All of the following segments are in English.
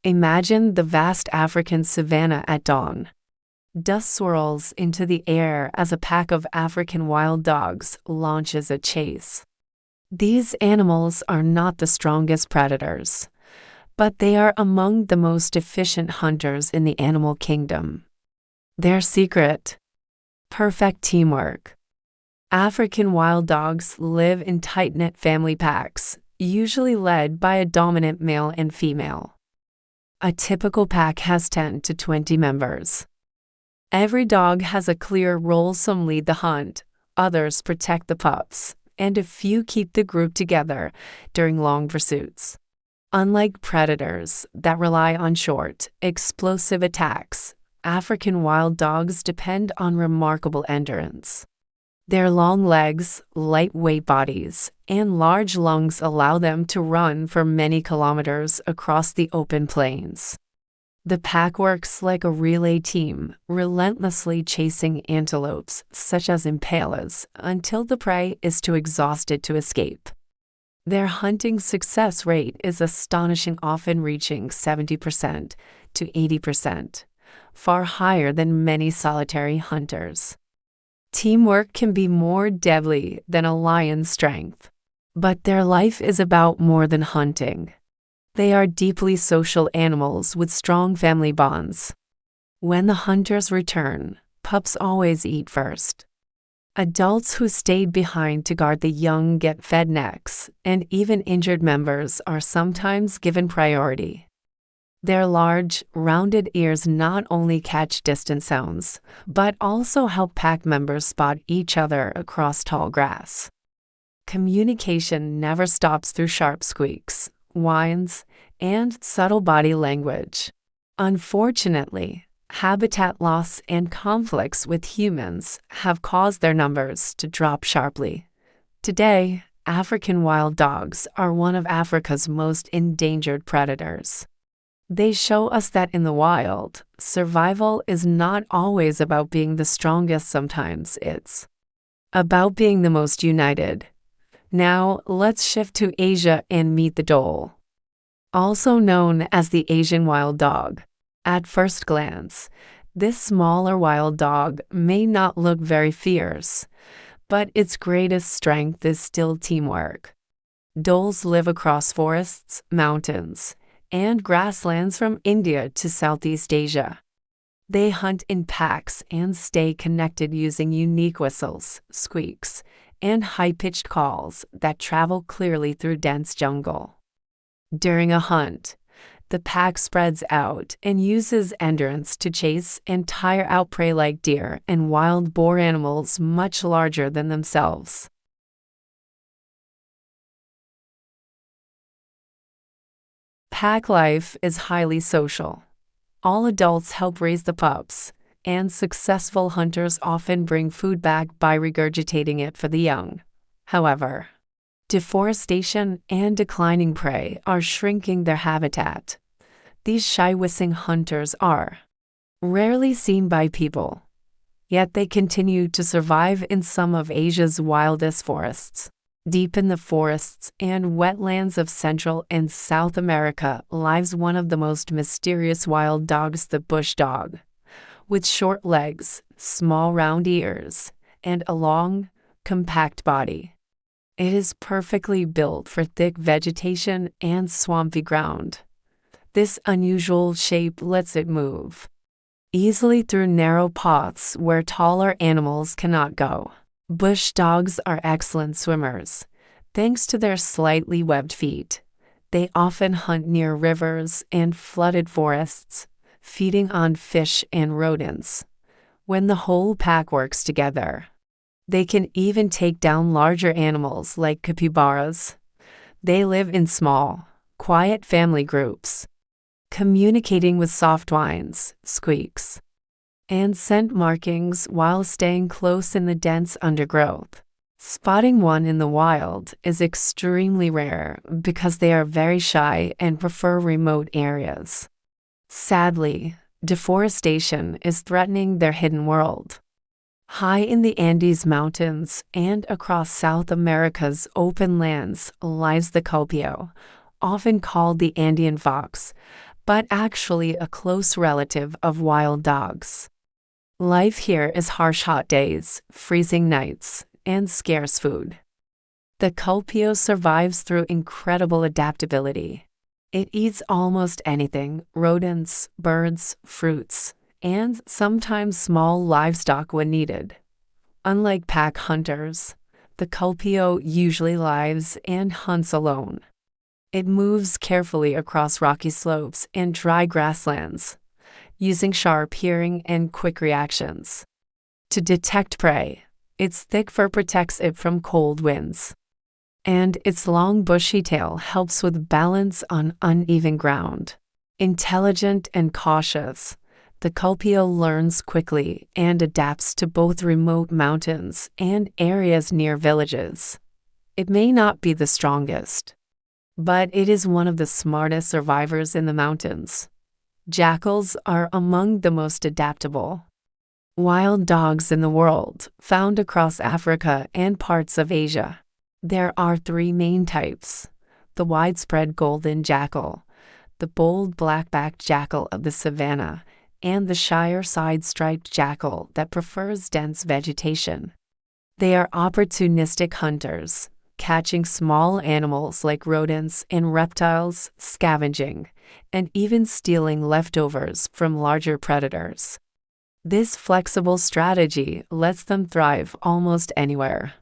Imagine the vast African savanna at dawn. Dust swirls into the air as a pack of African wild dogs launches a chase. These animals are not the strongest predators, but they are among the most efficient hunters in the animal kingdom. Their secret: perfect teamwork. African wild dogs live in tight-knit family packs, usually led by a dominant male and female. A typical pack has 10 to 20 members. Every dog has a clear role. Some lead the hunt, others protect the pups, and a few keep the group together during long pursuits. Unlike predators that rely on short, explosive attacks, African wild dogs depend on remarkable endurance. Their long legs, lightweight bodies, and large lungs allow them to run for many kilometers across the open plains. The pack works like a relay team, relentlessly chasing antelopes, such as impalas, until the prey is too exhausted to escape. Their hunting success rate is astonishing, often reaching 70% to 80%, far higher than many solitary hunters. Teamwork can be more deadly than a lion's strength, but their life is about more than hunting. They are deeply social animals with strong family bonds. When the hunters return, pups always eat first. Adults who stayed behind to guard the young get fed next, and even injured members are sometimes given priority. Their large, rounded ears not only catch distant sounds, but also help pack members spot each other across tall grass. Communication never stops through sharp squeaks, whines, and subtle body language. Unfortunately, habitat loss and conflicts with humans have caused their numbers to drop sharply. Today, African wild dogs are one of Africa's most endangered predators. They show us that in the wild, survival is not always about being the strongest. Sometimes it's about being the most united. Now, let's shift to Asia and meet the dhole. Also known as the Asian wild dog. At first glance, this smaller wild dog may not look very fierce, but its greatest strength is still teamwork. Dholes live across forests, mountains, and grasslands from India to Southeast Asia. They hunt in packs and stay connected using unique whistles, squeaks, and high-pitched calls that travel clearly through dense jungle. During a hunt, the pack spreads out and uses endurance to chase and tire out prey like deer and wild boar, animals much larger than themselves. Pack life is highly social. All adults help raise the pups, and successful hunters often bring food back by regurgitating it for the young. However, deforestation and declining prey are shrinking their habitat. These shy whistling hunters are rarely seen by people, yet they continue to survive in some of Asia's wildest forests. Deep in the forests and wetlands of Central and South America lives one of the most mysterious wild dogs, the bush dog. With short legs, small round ears, and a long, compact body. It is perfectly built for thick vegetation and swampy ground. This unusual shape lets it move easily through narrow paths where taller animals cannot go. Bush dogs are excellent swimmers. Thanks to their slightly webbed feet, they often hunt near rivers and flooded forests, feeding on fish and rodents. When the whole pack works together, they can even take down larger animals like capybaras. They live in small, quiet family groups, communicating with soft whines, squeaks, and scent markings while staying close in the dense undergrowth. Spotting one in the wild is extremely rare because they are very shy and prefer remote areas. Sadly, deforestation is threatening their hidden world. High in the Andes Mountains and across South America's open lands lies the Culpeo, often called the Andean fox, but actually a close relative of wild dogs. Life here is harsh hot days, freezing nights, and scarce food. The Culpeo survives through incredible adaptability. It eats almost anything: rodents, birds, fruits, and sometimes small livestock when needed. Unlike pack hunters, the Culpeo usually lives and hunts alone. It moves carefully across rocky slopes and dry grasslands, using sharp hearing and quick reactions to detect prey. Its thick fur protects it from cold winds, and its long bushy tail helps with balance on uneven ground. Intelligent and cautious, the Culpeo learns quickly and adapts to both remote mountains and areas near villages. It may not be the strongest, but it is one of the smartest survivors in the mountains. Jackals are among the most adaptable wild dogs in the world, found across Africa and parts of Asia. There are three main types: the widespread golden jackal, the bold black-backed jackal of the savanna, and the shyer side-striped jackal that prefers dense vegetation. They are opportunistic hunters, catching small animals like rodents and reptiles, scavenging, and even stealing leftovers from larger predators. This flexible strategy lets them thrive almost anywhere.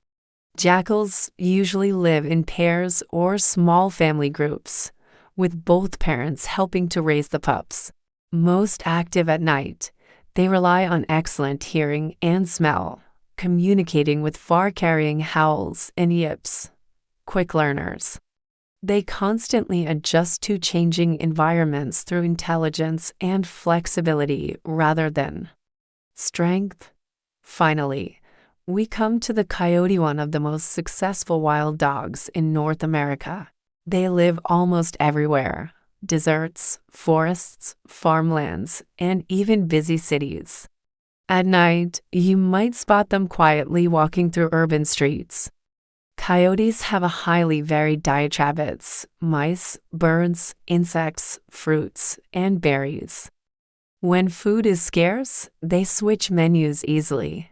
Jackals usually live in pairs or small family groups, with both parents helping to raise the pups. Most active at night, they rely on excellent hearing and smell, communicating with far-carrying howls and yips. Quick learners. They constantly adjust to changing environments through intelligence and flexibility rather than strength. Finally, we come to the coyote, one of the most successful wild dogs in North America. They live almost everywhere: deserts, forests, farmlands, and even busy cities. At night, you might spot them quietly walking through urban streets. Coyotes have a highly varied diet: rabbits, mice, birds, insects, fruits, and berries. When food is scarce, they switch menus easily,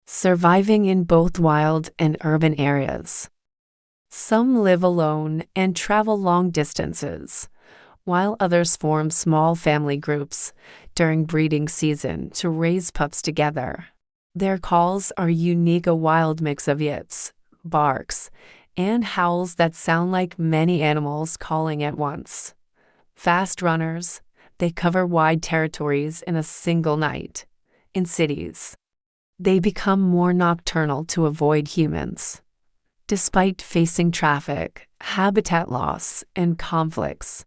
surviving in both wild and urban areas. Some live alone and travel long distances, while others form small family groups during breeding season to raise pups together. Their calls are unique: a wild mix of yips, barks, and howls that sound like many animals calling at once. Fast runners, they cover wide territories in a single night. In cities, they become more nocturnal to avoid humans. Despite facing traffic, habitat loss, and conflicts,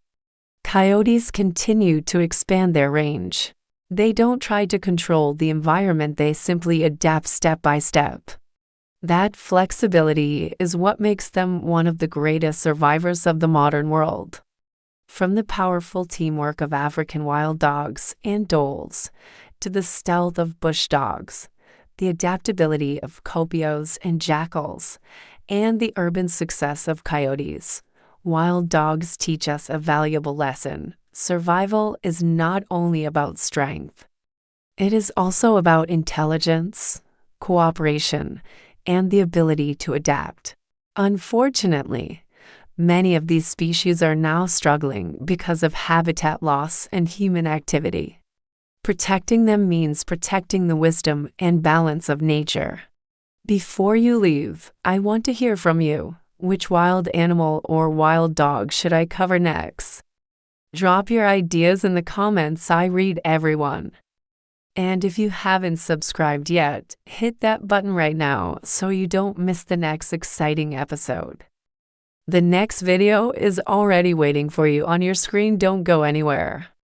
coyotes continue to expand their range. They don't try to control the environment, they simply adapt step by step. That flexibility is what makes them one of the greatest survivors of the modern world. From the powerful teamwork of African wild dogs and dholes to the stealth of bush dogs, the adaptability of Culpeos and jackals, and the urban success of coyotes, wild dogs teach us a valuable lesson: survival is not only about strength. It is also about intelligence, cooperation, and the ability to adapt. Unfortunately, many of these species are now struggling because of habitat loss and human activity. Protecting them means protecting the wisdom and balance of nature. Before you leave, I want to hear from you. Which wild animal or wild dog should I cover next? Drop your ideas in the comments. I read everyone. And if you haven't subscribed yet, hit that button right now so you don't miss the next exciting episode. The next video is already waiting for you on your screen. Don't go anywhere.